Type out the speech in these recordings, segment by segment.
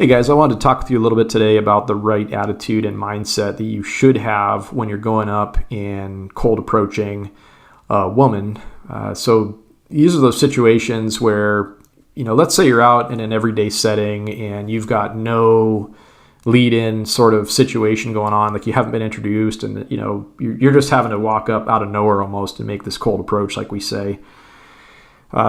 Hey guys, I wanted to talk with you a little bit today about the right attitude and mindset that you should have when you're going up and cold approaching a woman. So these are those situations where, let's say you're out in an everyday setting and you've got no lead-in sort of situation going on, like you haven't been introduced, and you're just having to walk up out of nowhere almost and make this cold approach, like we say.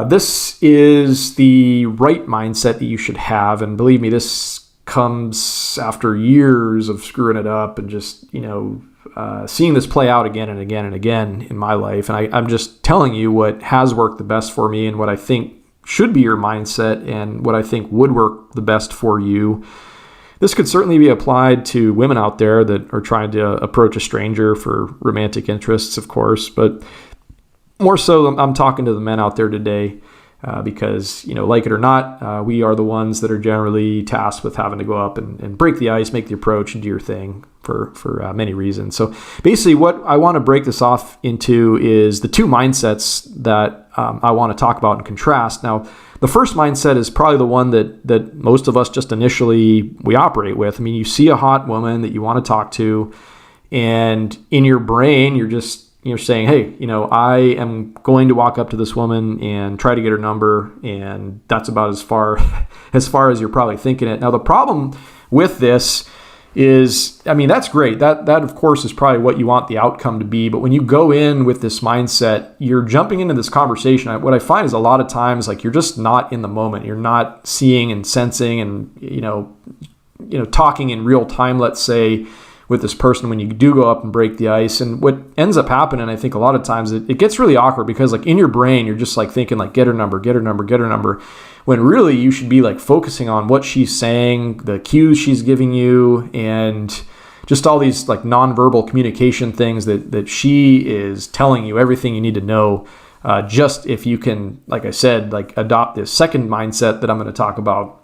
This is the right mindset that you should have, and believe me, this comes after years of screwing it up and just seeing this play out again and again and again in my life. And I'm just telling you what has worked the best for me and what I think should be your mindset and what I think would work the best for you. This could certainly be applied to women out there that are trying to approach a stranger for romantic interests, of course, but more so, I'm talking to the men out there today because, like it or not, we are the ones that are generally tasked with having to go up and break the ice, make the approach, and do your thing for many reasons. So basically what I want to break this off into is the two mindsets that I want to talk about and contrast. Now, the first mindset is probably the one that most of us just initially we operate with. I mean, you see a hot woman that you want to talk to, and in your brain, you're saying, hey, I am going to walk up to this woman and try to get her number, and that's about as far as you're probably thinking it. Now, the problem with this is, that's great. That of course is probably what you want the outcome to be. But when you go in with this mindset, you're jumping into this conversation. What I find is a lot of times, like, you're just not in the moment. You're not seeing and sensing and talking in real time, let's say, with this person when you do go up and break the ice. And what ends up happening, I think a lot of times, it gets really awkward because, like, in your brain, you're just like thinking like, get her number, when really you should be like focusing on what she's saying, the cues she's giving you, and just all these like nonverbal communication things that she is telling you, everything you need to know. Just if you can, like I said, like adopt this second mindset that I'm going to talk about,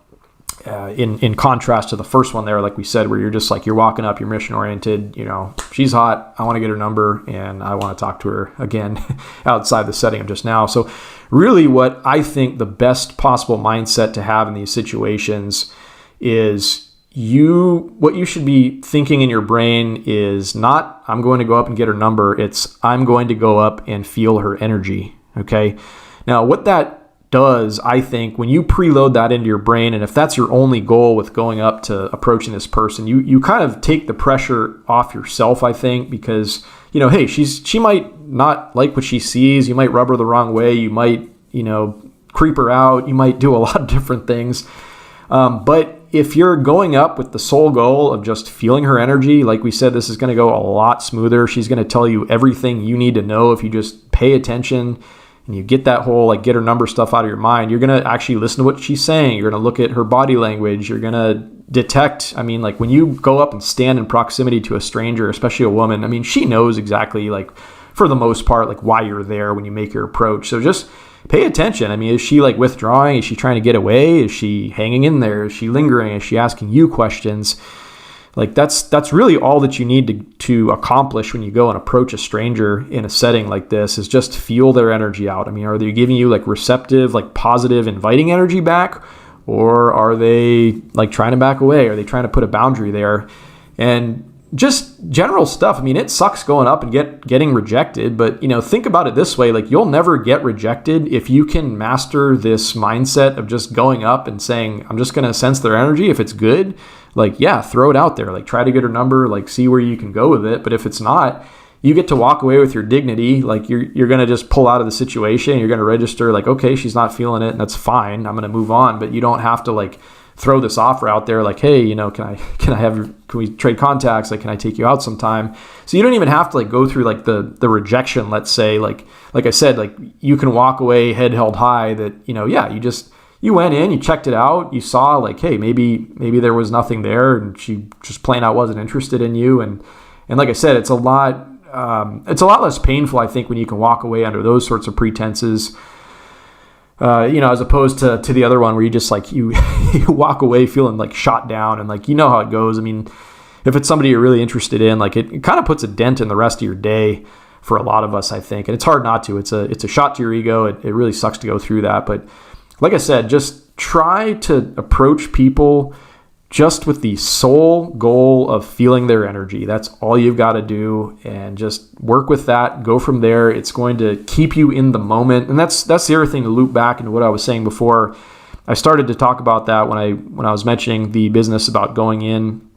in contrast to the first one there, like we said, where you're just like, you're walking up, you're mission oriented, she's hot, I want to get her number, and I want to talk to her again outside the setting of just now. So really what I think the best possible mindset to have in these situations is what you should be thinking in your brain is not, I'm going to go up and get her number. It's, I'm going to go up and feel her energy. Okay. Now what that does, I think, when you preload that into your brain, and if that's your only goal with going up to approaching this person, you kind of take the pressure off yourself, I think, because, hey, she might not like what she sees. You might rub her the wrong way. You might, creep her out. You might do a lot of different things. But if you're going up with the sole goal of just feeling her energy, like we said, this is going to go a lot smoother. She's going to tell you everything you need to know if you just pay attention and you get that whole like get her number stuff out of your mind. You're going to actually listen to what she's saying. You're going to look at her body language. You're going to detect, like when you go up and stand in proximity to a stranger, especially a woman, she knows exactly, like, for the most part, like why you're there when you make your approach. So just pay attention. Is she like withdrawing? Is she trying to get away? Is she hanging in there? Is she lingering? Is she asking you questions? Like that's really all that you need to accomplish when you go and approach a stranger in a setting like this, is just feel their energy out. Are they giving you like receptive, like positive, inviting energy back? Or are they like trying to back away? Are they trying to put a boundary there? And just general stuff. It sucks going up and getting rejected, but think about it this way, like you'll never get rejected if you can master this mindset of just going up and saying, I'm just going to sense their energy. If it's good, like, yeah, throw it out there, like try to get her number, like see where you can go with it. But if it's not, you get to walk away with your dignity. Like you're going to just pull out of the situation. You're going to register like, okay, she's not feeling it, and that's fine. I'm going to move on. But you don't have to like throw this offer out there like, hey, can we trade contacts? Like, can I take you out sometime? So you don't even have to like go through like the rejection, let's say, like I said, like you can walk away head held high that, you went in, you checked it out, you saw like, hey, maybe there was nothing there and she just plain out wasn't interested in you. And like I said, it's a lot less painful, I think, when you can walk away under those sorts of pretenses. As opposed to the other one where you just like, you walk away feeling like shot down, and like, how it goes. If it's somebody you're really interested in, like it kind of puts a dent in the rest of your day for a lot of us, I think. And it's hard not to. It's a shot to your ego. It really sucks to go through that. But like I said, just try to approach people just with the sole goal of feeling their energy. That's all you've got to do, and just work with that. Go from there. It's going to keep you in the moment. And that's the other thing, to loop back into what I was saying before. I started to talk about that when I was mentioning the business about going in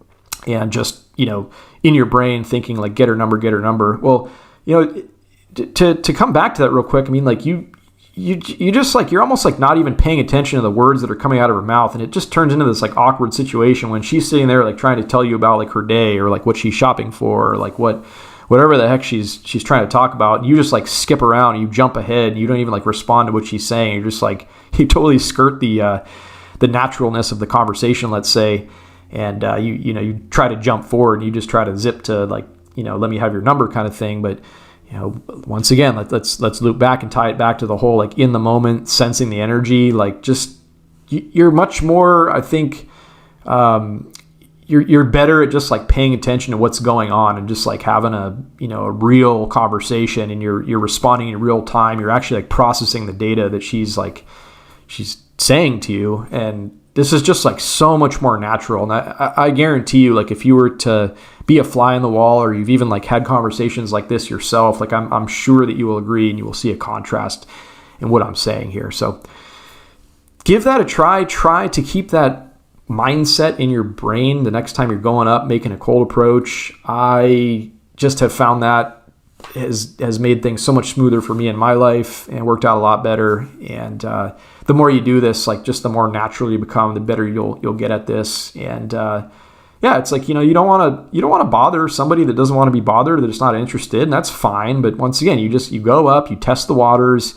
and just, in your brain thinking like, get her number. Well, to come back to that real quick, I mean, like you just like, you're almost like not even paying attention to the words that are coming out of her mouth. And it just turns into this like awkward situation when she's sitting there like trying to tell you about like her day or like what she's shopping for or like whatever the heck she's trying to talk about. You just like skip around and you jump ahead and you don't even like respond to what she's saying. You're just like, you totally skirt the naturalness of the conversation, let's say. And you try to jump forward and you just try to zip to like, let me have your number kind of thing. But once again, let's loop back and tie it back to the whole like in the moment, sensing the energy. Like just you're much more, I think, you're better at just like paying attention to what's going on and just like having a real conversation, and you're responding in real time. You're actually like processing the data that she's saying to you, and this is just like so much more natural. And I guarantee you, like if you were to be a fly on the wall, or you've even like had conversations like this yourself, like I'm sure that you will agree and you will see a contrast in what I'm saying here. So give that a try. Try to keep that mindset in your brain the next time you're going up, making a cold approach. I just have found that has made things so much smoother for me in my life and worked out a lot better. And the more you do this, like just the more natural you become, the better you'll get at this. And it's like, you don't want to bother somebody that doesn't want to be bothered, that's not interested, and that's fine. But once again, you go up, you test the waters,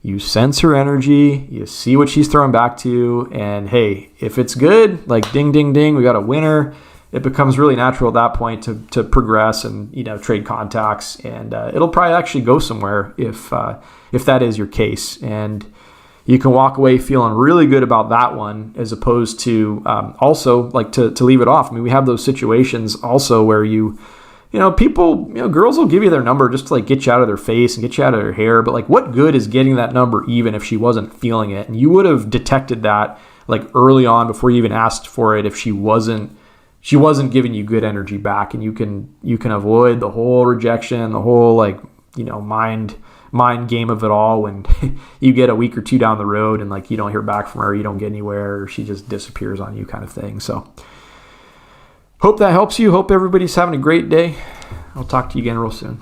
you sense her energy, you see what she's throwing back to you, and hey, if it's good, like ding, ding, ding, we got a winner. It becomes really natural at that point to progress and trade contacts, and it'll probably actually go somewhere if that is your case, and you can walk away feeling really good about that one, as opposed to also like to leave it off. I mean, we have those situations also where girls will give you their number just to like get you out of their face and get you out of their hair. But like, what good is getting that number even if she wasn't feeling it? And you would have detected that like early on before you even asked for it if she wasn't giving you good energy back. And you can avoid the whole rejection, the whole like, mind game of it all when you get a week or two down the road and like you don't hear back from her, you don't get anywhere, or she just disappears on you kind of thing. So hope that helps you. Hope everybody's having a great day. I'll talk to you again real soon.